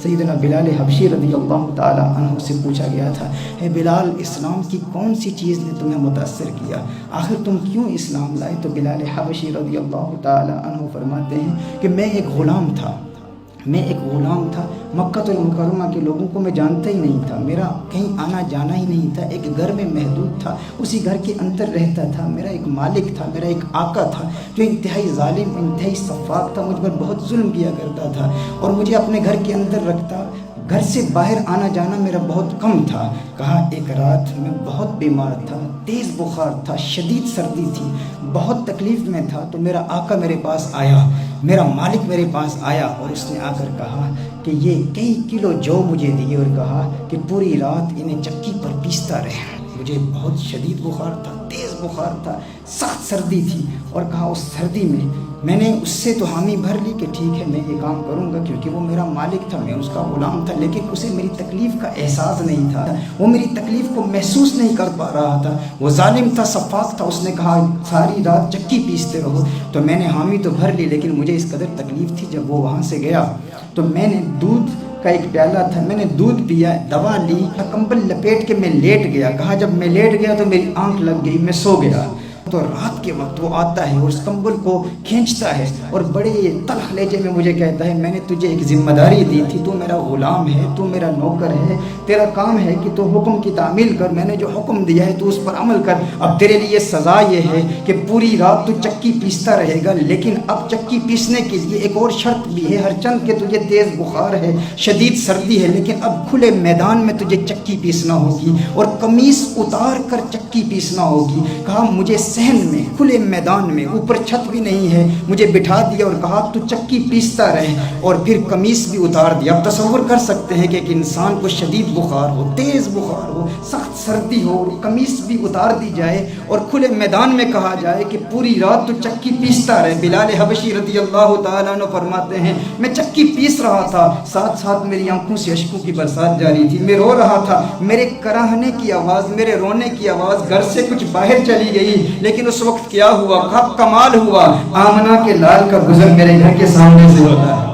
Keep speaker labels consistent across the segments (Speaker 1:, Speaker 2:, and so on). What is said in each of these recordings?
Speaker 1: سیدنا بلال حبشی رضی اللہ تعالی عنہ سے پوچھا گیا تھا، اے بلال اسلام کی کون سی چیز نے تمہیں متاثر کیا، آخر تم کیوں اسلام لائے؟ تو بلال حبشی رضی اللہ تعالی عنہ فرماتے ہیں کہ میں ایک غلام تھا، مکہ المکرمہ کے لوگوں کو میں جانتا ہی نہیں تھا، میرا کہیں آنا جانا ہی نہیں تھا، ایک گھر میں محدود تھا، اسی گھر کے اندر رہتا تھا، میرا ایک مالک تھا، میرا ایک آقا تھا جو انتہائی ظالم، انتہائی سفاک تھا، مجھ پر بہت ظلم کیا کرتا تھا اور مجھے اپنے گھر کے اندر رکھتا، گھر سے باہر آنا جانا میرا بہت کم تھا۔ کہا ایک رات میں بہت بیمار تھا، تیز بخار تھا، شدید سردی تھی، بہت تکلیف میں تھا، تو میرا آقا میرے پاس آیا، میرا مالک میرے پاس آیا اور اس نے آ کر کہا کہ یہ کئی کلو جو مجھے دیے اور کہا کہ پوری رات انہیں چکی پر پیستا رہے۔ مجھے بہت شدید بخار تھا، تیز بخار تھا، سخت سردی تھی اور کہا اس سردی میں نے اس سے تو حامی بھر لی کہ ٹھیک ہے میں یہ کام کروں گا، کیونکہ وہ میرا مالک تھا، میں اس کا غلام تھا، لیکن اسے میری تکلیف کا احساس نہیں تھا، وہ میری تکلیف کو محسوس نہیں کر پا رہا تھا، وہ ظالم تھا، سفاک تھا۔ اس نے کہا ساری رات چکی پیستے رہو، تو میں نے حامی تو بھر لی، لیکن مجھے اس قدر تکلیف تھی۔ جب وہ وہاں سے گیا تو میں نے دودھ کا ایک پیالہ تھا، میں نے دودھ پیا، دوا لی، کمبل لپیٹ کے میں لیٹ گیا۔ کہا جب میں لیٹ گیا تو میری آنکھ لگ گئی، میں سو گیا۔ تو رات کے وقت وہ آتا ہے اور اس کمبل کو کھینچتا ہے اور بڑے تلخ لہجے میں مجھے کہتا ہے میں نے تجھے ایک ذمہ داری دی تھی، تو میرا غلام ہے، تو میرا نوکر ہے، تیرا کام ہے کہ تو حکم کی تعمیل کر، میں نے جو حکم دیا ہے تو اس پر عمل کر۔ اب تیرے لیے سزا یہ ہے کہ پوری رات تو چکی پیستا رہے گا، لیکن اب چکی پیسنے کے لیے ایک اور شرط بھی ہے، ہر چند کہ تجھے تیز بخار ہے، شدید سردی ہے، لیکن اب کھلے میدان میں تجھے چکی پیسنا ہوگی اور قمیص اتار کر چکی پیسنا ہوگی۔ کہا مجھے صحن میں، کھلے میدان میں، اوپر چھت بھی نہیں ہے، مجھے بٹھا دیا اور کہا تو چکی پیستا رہے، اور پھر قمیص بھی اتار دیا۔ اب تصور کر سکتے ہیں کہ ایک انسان کو شدید بخار ہو، تیز بخار ہو، سخت سردی ہو، قمیص بھی اتار دی جائے اور کھلے میدان میں کہا جائے کہ پوری رات تو چکی پیستا رہے۔ بلال حبشی رضی اللہ تعالیٰ عنہ فرماتے ہیں میں چکی پیس رہا تھا، ساتھ ساتھ میری آنکھوں سے اشکوں کی برسات جاری تھی، میں رو رہا تھا، میرے کراہنے کی آواز، میرے رونے کی آواز گھر سے کچھ باہر چلی گئی، لیکن اس وقت کیا ہوا، کمال ہوا، آمنہ کے لال کا گزر میرے گھر کے سامنے سے ہوتا ہے،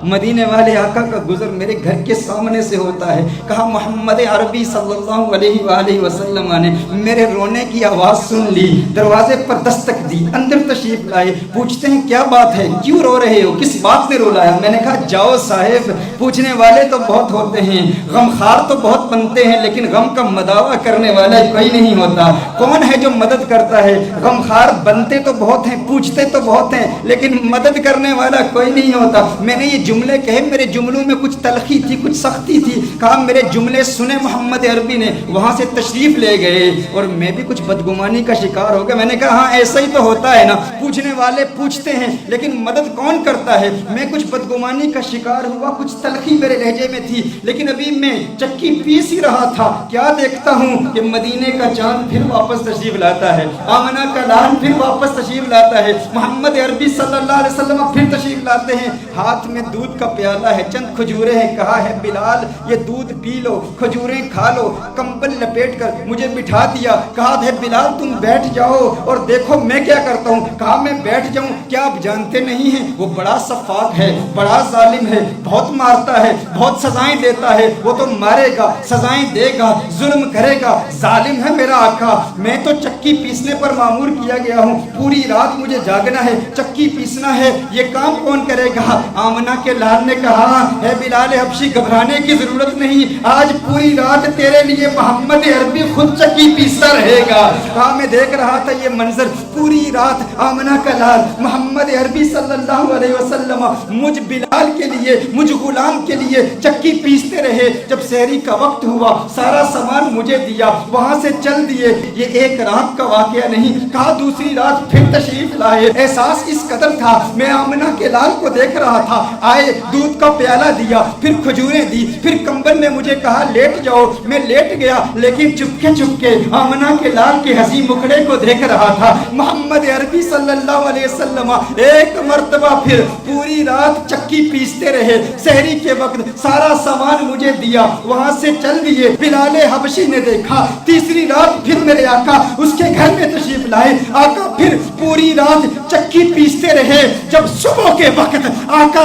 Speaker 1: مدینے والے آقا کا گزر میرے گھر کے سامنے سے ہوتا ہے۔ کہا محمد عربی صلی اللہ علیہ وآلہ وسلم نے میرے رونے کی آواز سن لی، دروازے پر دستک دی، اندر تشریف لائے، پوچھتے ہیں کیا بات ہے، کیوں رو رہے ہو، کس بات نے رولایا؟ میں نے کہا جاؤ صاحب، پوچھنے والے تو بہت ہوتے ہیں، غمخوار تو بہت بنتے ہیں، لیکن غم کا مداوع کرنے والا کوئی نہیں ہوتا۔ کون ہے جو مدد کرتا ہے؟ غمخوار بنتے تو بہت ہیں، پوچھتے تو بہت ہیں، لیکن مدد کرنے والا کوئی نہیں ہوتا۔ میں نے یہ جملے کہے، میرے جملوں میں کچھ تلخی تھی، کچھ سختی تھی، کہا میرے جملے سنے محمد عربی نے، وہاں سے تشریف لے گئے اور میں بھی کچھ بدگمانی کا شکار ہو گیا۔ میں نے کہا ہاں ایسا ہی تو ہوتا ہے نا، پوچھنے والے پوچھتے ہیں لیکن مدد کون کرتا ہے؟ میں کچھ بدگمانی کا شکار ہوا، کچھ تلخی میرے لہجے میں تھی، لیکن ابھی میں چکی پیس ہی رہا تھا، کیا دیکھتا ہوں کہ مدینے کا چاند پھر واپس تشریف لاتا ہے، آمنہ کا لال پھر واپس تشریف لاتا ہے، محمد عربی صلی اللہ علیہ وسلم پھر تشریف لاتے ہیں، ہاتھ میں دودھ کا پیالہ ہے، چند کھجوریں ہیں، کہا ہے بلال یہ دودھ پی لو، کھجوریں کھا لو، کمبل لپیٹ کر مجھے بٹھا دیا، کہا ہے بلال تم بیٹھ جاؤ اور دیکھو میں کیا کرتا ہوں۔ کہا میں بیٹھ جاؤں؟ کیا آپ جانتے نہیں ہیں وہ بڑا سفاک ہے، بڑا ظالم ہے، بہت مارتا ہے، بہت سزائیں دیتا ہے، وہ تو مارے گا، سزائیں دے گا، ظلم کرے گا، ظالم ہے میرا آقا، میں تو چکی پیسنے پر معمور کیا گیا ہوں، پوری رات مجھے جاگنا ہے، چکی پیسنا ہے، یہ کام کون کرے گا؟ آمنہ کے لال نے کہا ہے بلال حبشی گھبرانے کی ضرورت نہیں، آج پوری رات تیرے لیے محمد عربی خود چکی پیستا رہے گا۔ کہا میں دیکھ رہا تھا یہ منظر، پوری رات آمنہ کا لال محمد عربی صلی اللہ علیہ وسلم مجھ بلال کے لیے، مجھ غلام کے لیے چکی پیستے رہے۔ جب سحری کا وقت ہوا سارا سامان مجھے دیا، وہاں سے چل دیے، یہ ایک رات کا واقعہ نہیں، کہا دوسری رات پھر تشریف لائے، احساس اس قدر تھا میں آمنہ کے لال کو دیکھ رہا تھا، آئے دودھ کا پیالہ دیا، پھر کھجوریں دی، پھر کمبل میں مجھے کہا لیٹ جاؤ، میں لیٹ گیا، لیکن چپکے چپکے آمنہ کے لال کے ہنسی مکھڑے کو دیکھ رہا تھا۔ محمد عربی صلی اللہ علیہ وسلم ایک مرتبہ پھر پوری رات چکی پیستے رہے، سحری کے وقت سارا سامان مجھے دیا، وہاں سے چل دیے۔ بلال حبشی نے دیکھا تیسری رات پھر میرے آقا اس کے گھر میں تشریف لائے، آقا پھر پوری رات چکی پیستے رہے۔ جب صبح کے وقت آقا